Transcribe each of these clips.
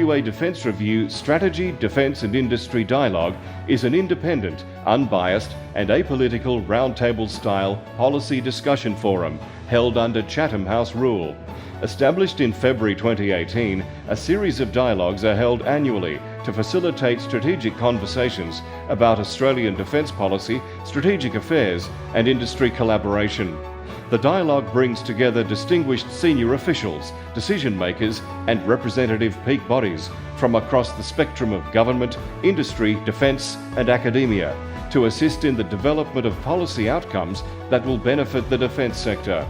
WA Defence Review Strategy, Defence and Industry Dialogue is an independent, unbiased and apolitical roundtable-style policy discussion forum held under Chatham House Rule. Established in February 2018, a series of dialogues are held annually to facilitate strategic conversations about Australian defence policy, strategic affairs and industry collaboration. The dialogue brings together distinguished senior officials, decision makers and representative peak bodies from across the spectrum of government, industry, defence and academia to assist in the development of policy outcomes that will benefit the defence sector.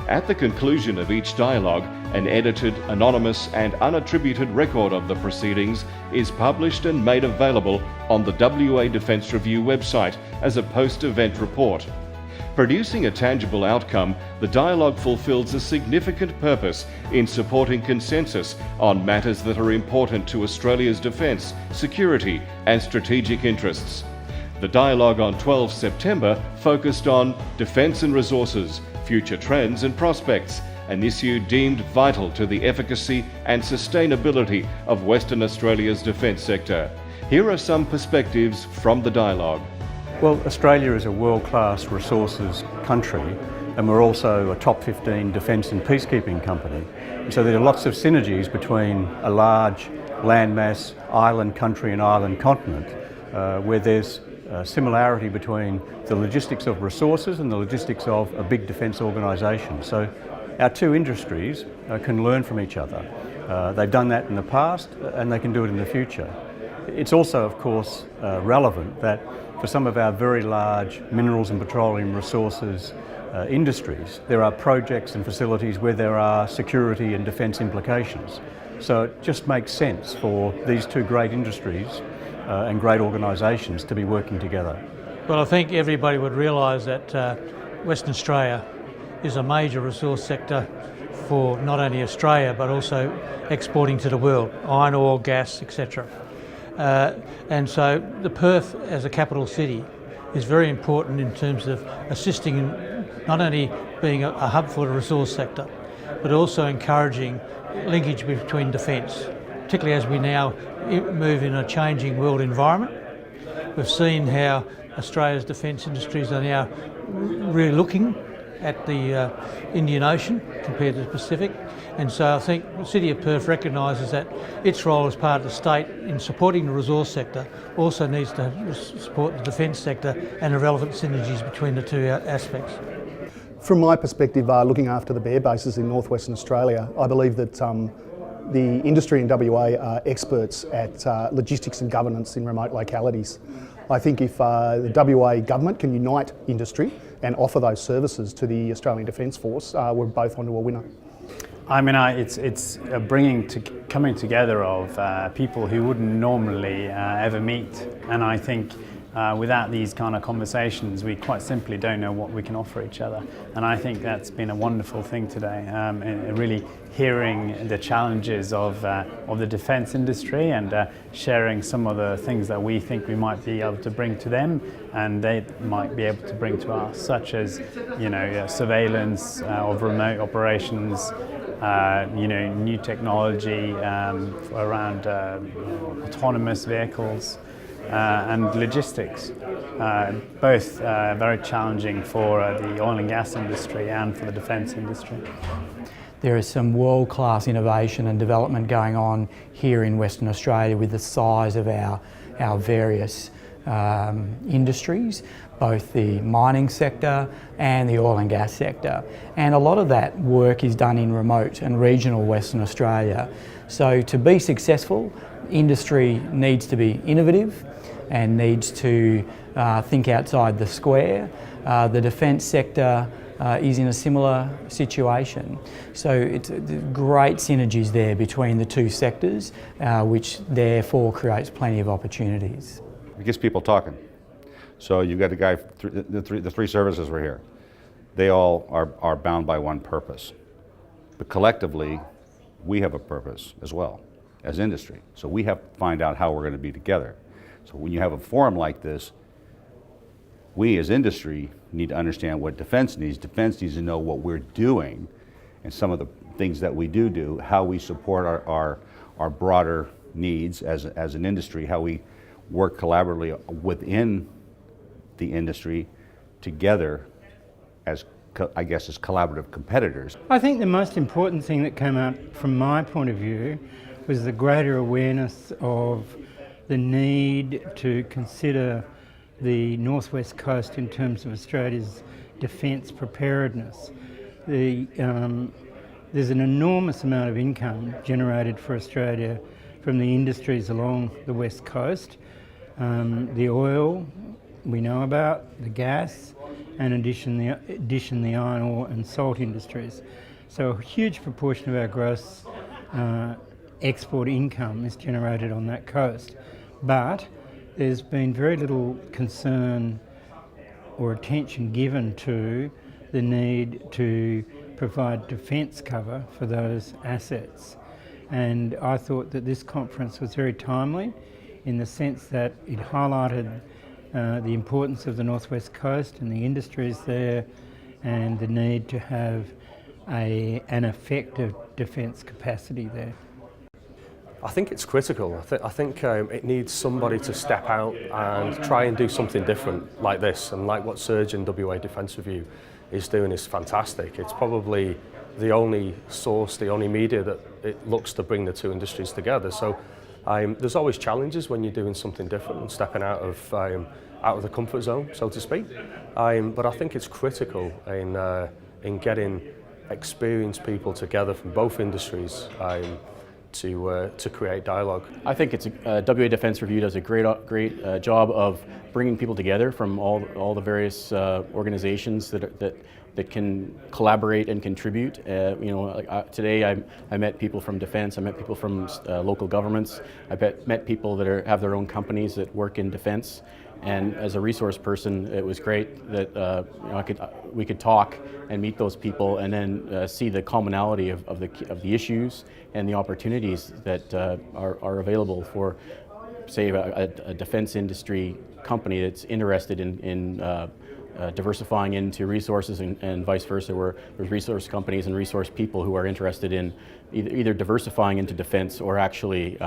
At the conclusion of each dialogue, an edited, anonymous and unattributed record of the proceedings is published and made available on the WA Defence Review website as a post-event report. Producing a tangible outcome, the dialogue fulfills a significant purpose in supporting consensus on matters that are important to Australia's defence, security and strategic interests. The dialogue on 12 September focused on defence and resources, future trends and prospects, an issue deemed vital to the efficacy and sustainability of Western Australia's defence sector. Here are some perspectives from the dialogue. Well, Australia is a world-class resources country and we're also a top 15 defence and peacekeeping company. So there are lots of synergies between a large landmass, island country and island continent where there's similarity between the logistics of resources and the logistics of a big defence organisation. So our two industries can learn from each other. They've done that in the past and they can do it in the future. It's also, of course, relevant that for some of our very large minerals and petroleum resources industries, there are projects and facilities where there are security and defence implications. So it just makes sense for these two great industries and great organisations to be working together. Well, I think everybody would realise that Western Australia is a major resource sector for not only Australia but also exporting to the world, iron ore, gas, etc. And so the Perth as a capital city is very important in terms of assisting in not only being a hub for the resource sector but also encouraging linkage between defence, particularly as we now move in a changing world environment. We've seen how Australia's defence industries are now really looking at the Indian Ocean compared to the Pacific, and so I think the City of Perth recognises that its role as part of the state in supporting the resource sector also needs to support the defence sector and the relevant synergies between the two aspects. From my perspective, looking after the bear bases in northwestern Australia, I believe that the industry in WA are experts at logistics and governance in remote localities. I think if the WA government can unite industry and offer those services to the Australian Defence Force, we're both onto a winner. I mean, it's a coming together of people who wouldn't normally ever meet, and I think without these kind of conversations, we quite simply don't know what we can offer each other. And I think that's been a wonderful thing today, really hearing the challenges of the defence industry and sharing some of the things that we think we might be able to bring to them and they might be able to bring to us, such as, surveillance of remote operations, new technology around autonomous vehicles, and logistics, both very challenging for the oil and gas industry and for the defence industry. There is some world-class innovation and development going on here in Western Australia with the size of our various industries, both the mining sector and the oil and gas sector. And a lot of that work is done in remote and regional Western Australia. So to be successful, industry needs to be innovative and needs to think outside the square. The defence sector is in a similar situation. So it's great synergies there between the two sectors, which therefore creates plenty of opportunities. It gets people talking. So you've got the guy, the three services were here. They all are bound by one purpose. But collectively, we have a purpose as well as industry. So we have to find out how we're going to be together. So when you have a forum like this, we as industry need to understand what defense needs. Defense needs to know what we're doing and some of the things that we do, how we support our broader needs as an industry, how we work collaboratively within the industry together as, I guess, as collaborative competitors. I think the most important thing that came out from my point of view was the greater awareness of the need to consider the northwest coast in terms of Australia's defence preparedness. There's an enormous amount of income generated for Australia from the industries along the west coast. The oil we know about, the gas, and in addition the iron ore and salt industries. So a huge proportion of our gross export income is generated on that coast. But there's been very little concern or attention given to the need to provide defence cover for those assets. And I thought that this conference was very timely in the sense that it highlighted the importance of the northwest coast and the industries there, and the need to have an effective defence capacity there. I think it's critical. I think it needs somebody to step out and try and do something different like this, and like what Serge in WA Defence Review is doing is fantastic. It's probably the only source, the only media that it looks to bring the two industries together. So there's always challenges when you're doing something different and stepping out of the comfort zone, so to speak. But I think it's critical in getting experienced people together from both industries to create dialogue. I think it's WA Defence Review does a great job of bringing people together from all the various organisations that can collaborate and contribute. Today I met people from defence, I met people from local governments, I met people that have their own companies that work in defence. And as a resource person, it was great that we could talk and meet those people, and then see the commonality of the issues and the opportunities that are available for, say, a defence industry company that's interested in diversifying into resources, and vice versa, where there's resource companies and resource people who are interested in either diversifying into defence or actually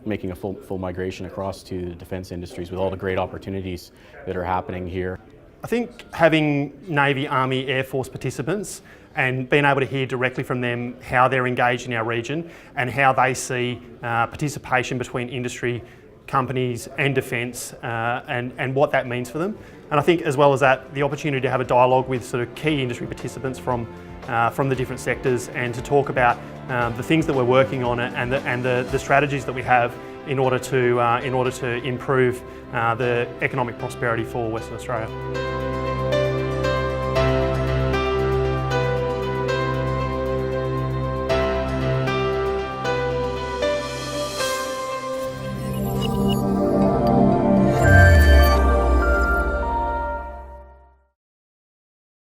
making a full migration across to the defence industries with all the great opportunities that are happening here. I think having Navy, Army, Air Force participants and being able to hear directly from them how they're engaged in our region and how they see participation between industry, companies and defence and what that means for them. And I think as well as that, the opportunity to have a dialogue with sort of key industry participants from the different sectors, and to talk about the things that we're working on and the strategies that we have in order to improve the economic prosperity for Western Australia.